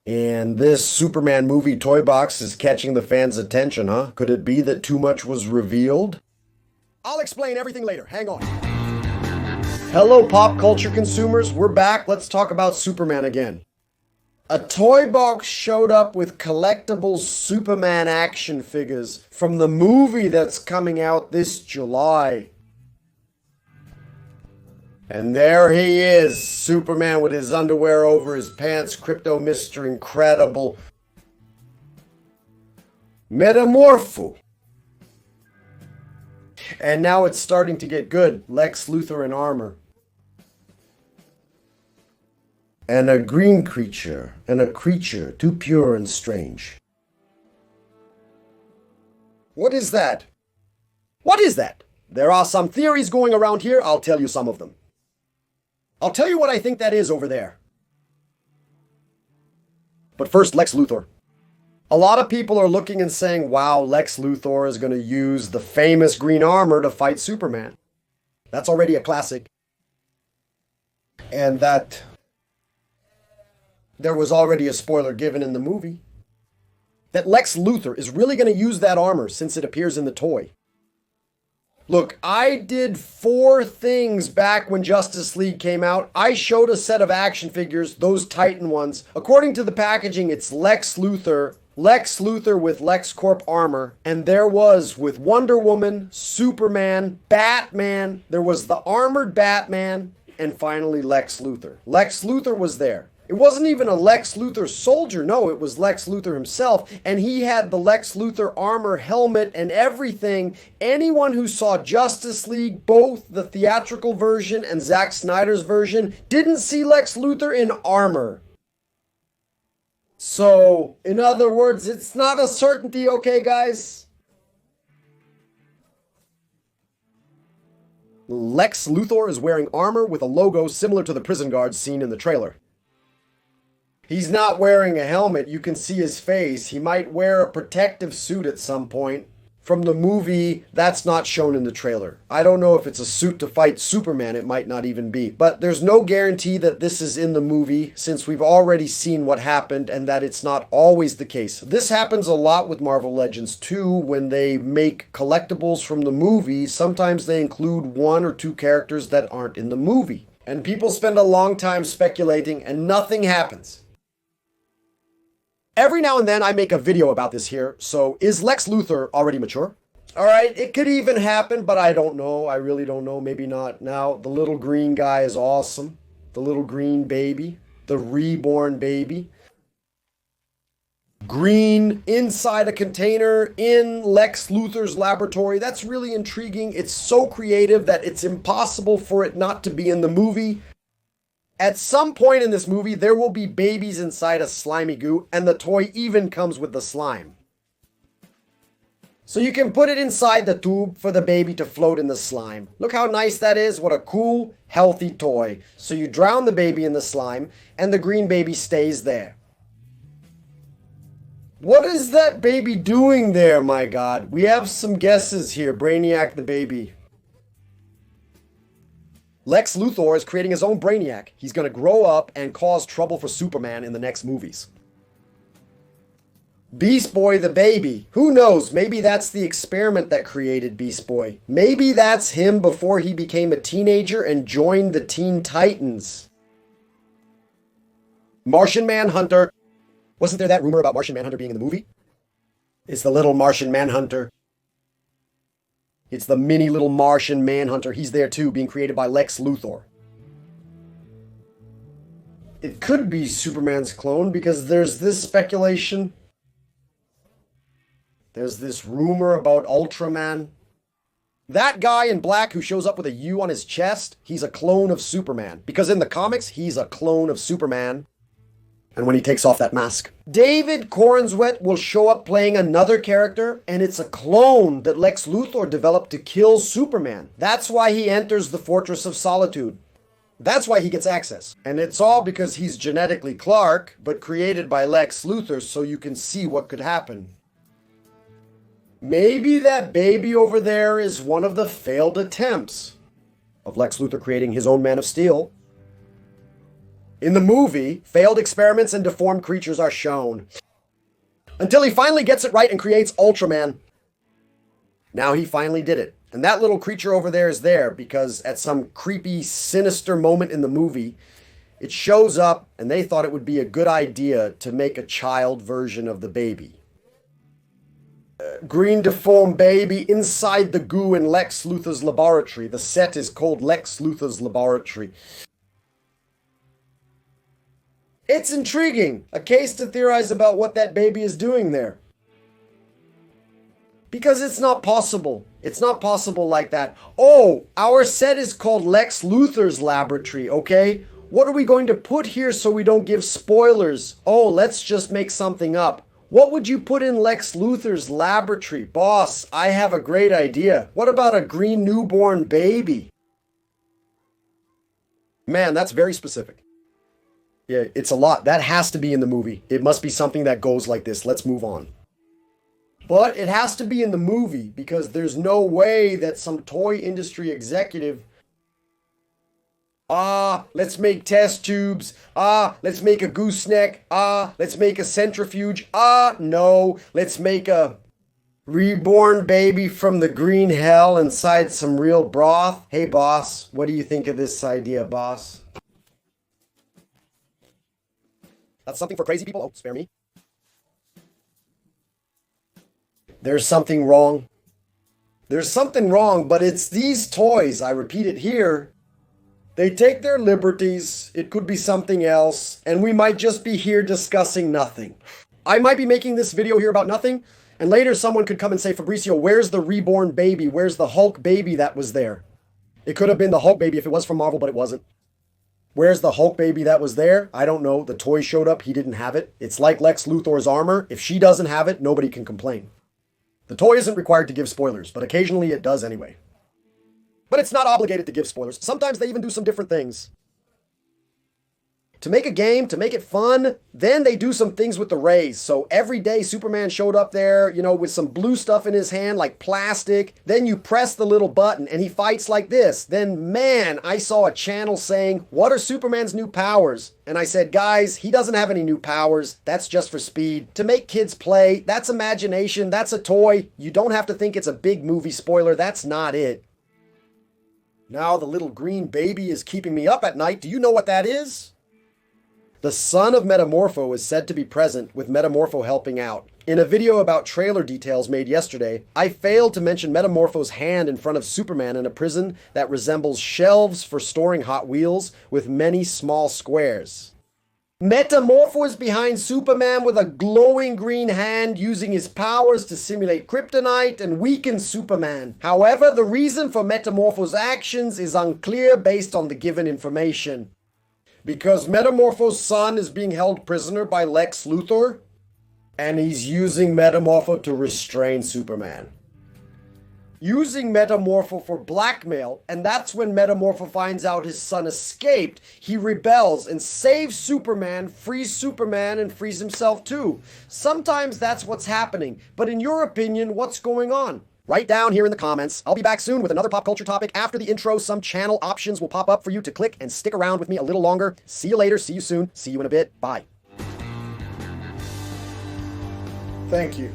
And this Superman movie toy box is catching the fans' attention, huh? Could it be that too much was revealed? I'll explain everything later. Hang on. Hello, pop culture consumers. We're back. Let's talk about Superman again. A toy box showed up with collectible Superman action figures from the movie that's coming out this July. And there he is, Superman with his underwear over his pants, Crypto Mr. Incredible. Metamorpho. And now it's starting to get good. Lex Luthor in armor. And a green creature, and a creature too pure and strange. What is that? What is that? There are some theories going around here. I'll tell you some of them. I'll tell you what I think that is over there. But first, Lex Luthor. A lot of people are looking and saying, wow, Lex Luthor is going to use the famous green armor to fight Superman. That's already a classic. And that there was already a spoiler given in the movie. That Lex Luthor is really going to use that armor since it appears in the toy. Look, I did 4 things back when Justice League came out. I showed a set of action figures, those Titan ones. According to the packaging, it's Lex Luthor with LexCorp armor, and there was with Wonder Woman, Superman, Batman, there was the armored Batman, and finally Lex Luthor. Lex Luthor was there. It wasn't even a Lex Luthor soldier, no, it was Lex Luthor himself, and he had the Lex Luthor armor, helmet, and everything. Anyone who saw Justice League, both the theatrical version and Zack Snyder's version, didn't see Lex Luthor in armor. So, in other words, it's not a certainty, okay, guys? Lex Luthor is wearing armor with a logo similar to the prison guards seen in the trailer. He's not wearing a helmet. You can see his face. He might wear a protective suit at some point. From the movie, that's not shown in the trailer. I don't know if it's a suit to fight Superman. It might not even be. But there's no guarantee that this is in the movie since we've already seen what happened and that it's not always the case. This happens a lot with Marvel Legends too. When they make collectibles from the movie, sometimes they include 1 or 2 characters that aren't in the movie. And people spend a long time speculating and nothing happens. Every now and then I make a video about this here, so is Lex Luthor already mature? Alright, it could even happen, but I don't know. I really don't know. Maybe not. Now, the little green guy is awesome. The little green baby. The reborn baby. Green inside a container in Lex Luthor's laboratory. That's really intriguing. It's so creative that it's impossible for it not to be in the movie. At some point in this movie, there will be babies inside a slimy goo, and the toy even comes with the slime. So you can put it inside the tube for the baby to float in the slime. Look how nice that is. What a cool, healthy toy. So you drown the baby in the slime, and the green baby stays there. What is that baby doing there, my God? We have some guesses here. Brainiac the baby. Lex Luthor is creating his own Brainiac. He's going to grow up and cause trouble for Superman in the next movies. Beast Boy the baby. Who knows? Maybe that's the experiment that created Beast Boy. Maybe that's him before he became a teenager and joined the Teen Titans. Martian Manhunter. Wasn't there that rumor about Martian Manhunter being in the movie? It's the little Martian Manhunter. It's the mini little Martian Manhunter. He's there too, being created by Lex Luthor. It could be Superman's clone because there's this speculation. There's this rumor about Ultraman. That guy in black who shows up with a U on his chest, he's a clone of Superman. Because in the comics, he's a clone of Superman. And when he takes off that mask. David Corenswet will show up playing another character, and it's a clone that Lex Luthor developed to kill Superman. That's why he enters the Fortress of Solitude. That's why he gets access. And it's all because he's genetically Clark, but created by Lex Luthor so you can see what could happen. Maybe that baby over there is one of the failed attempts of Lex Luthor creating his own Man of Steel. In the movie, failed experiments and deformed creatures are shown. Until he finally gets it right and creates Ultraman. Now he finally did it. And that little creature over there is there because at some creepy, sinister moment in the movie, it shows up and they thought it would be a good idea to make a child version of the baby. Green deformed baby inside the goo in Lex Luthor's laboratory. The set is called Lex Luthor's Laboratory. It's intriguing. A case to theorize about what that baby is doing there. Because it's not possible. It's not possible like that. Oh, our set is called Lex Luthor's Laboratory, okay? What are we going to put here so we don't give spoilers? Oh, let's just make something up. What would you put in Lex Luthor's Laboratory? Boss, I have a great idea. What about a green newborn baby? Man, that's very specific. Yeah, it's a lot. That has to be in the movie. It must be something that goes like this. Let's move on. But it has to be in the movie because there's no way that some toy industry executive, let's make test tubes, let's make a gooseneck, let's make a centrifuge, no, let's make a reborn baby from the green hell inside some real broth. Hey boss, what do you think of this idea, boss? That's something for crazy people? Oh, spare me. There's something wrong. There's something wrong, but it's these toys, I repeat it here. They take their liberties, it could be something else, and we might just be here discussing nothing. I might be making this video here about nothing, and later someone could come and say, Fabricio, where's the reborn baby? Where's the Hulk baby that was there? It could have been the Hulk baby if it was from Marvel, but it wasn't. Where's the Hulk baby that was there? I don't know. The toy showed up, he didn't have it. It's like Lex Luthor's armor. If she doesn't have it, nobody can complain. The toy isn't required to give spoilers, but occasionally it does anyway. But it's not obligated to give spoilers. Sometimes they even do some different things. To make a game, to make it fun, then they do some things with the rays. So every day Superman showed up there, you know, with some blue stuff in his hand, like plastic. Then you press the little button and he fights like this. Then, man, I saw a channel saying, what are Superman's new powers? And I said, guys, he doesn't have any new powers. That's just for speed. To make kids play, that's imagination, that's a toy. You don't have to think it's a big movie spoiler. That's not it. Now the little green baby is keeping me up at night. Do you know what that is? The son of Metamorpho is said to be present, with Metamorpho helping out. In a video about trailer details made yesterday, I failed to mention Metamorpho's hand in front of Superman in a prison that resembles shelves for storing Hot Wheels with many small squares. Metamorpho is behind Superman with a glowing green hand using his powers to simulate kryptonite and weaken Superman. However, the reason for Metamorpho's actions is unclear based on the given information. Because Metamorpho's son is being held prisoner by Lex Luthor, and he's using Metamorpho to restrain Superman. Using Metamorpho for blackmail, and that's when Metamorpho finds out his son escaped. He rebels and saves Superman, frees Superman, and frees himself too. Sometimes that's what's happening, but in your opinion, what's going on? Write down here in the comments. I'll be back soon with another pop culture topic. After the intro, some channel options will pop up for you to click and stick around with me a little longer. See you later. See you soon. See you in a bit. Bye. Thank you.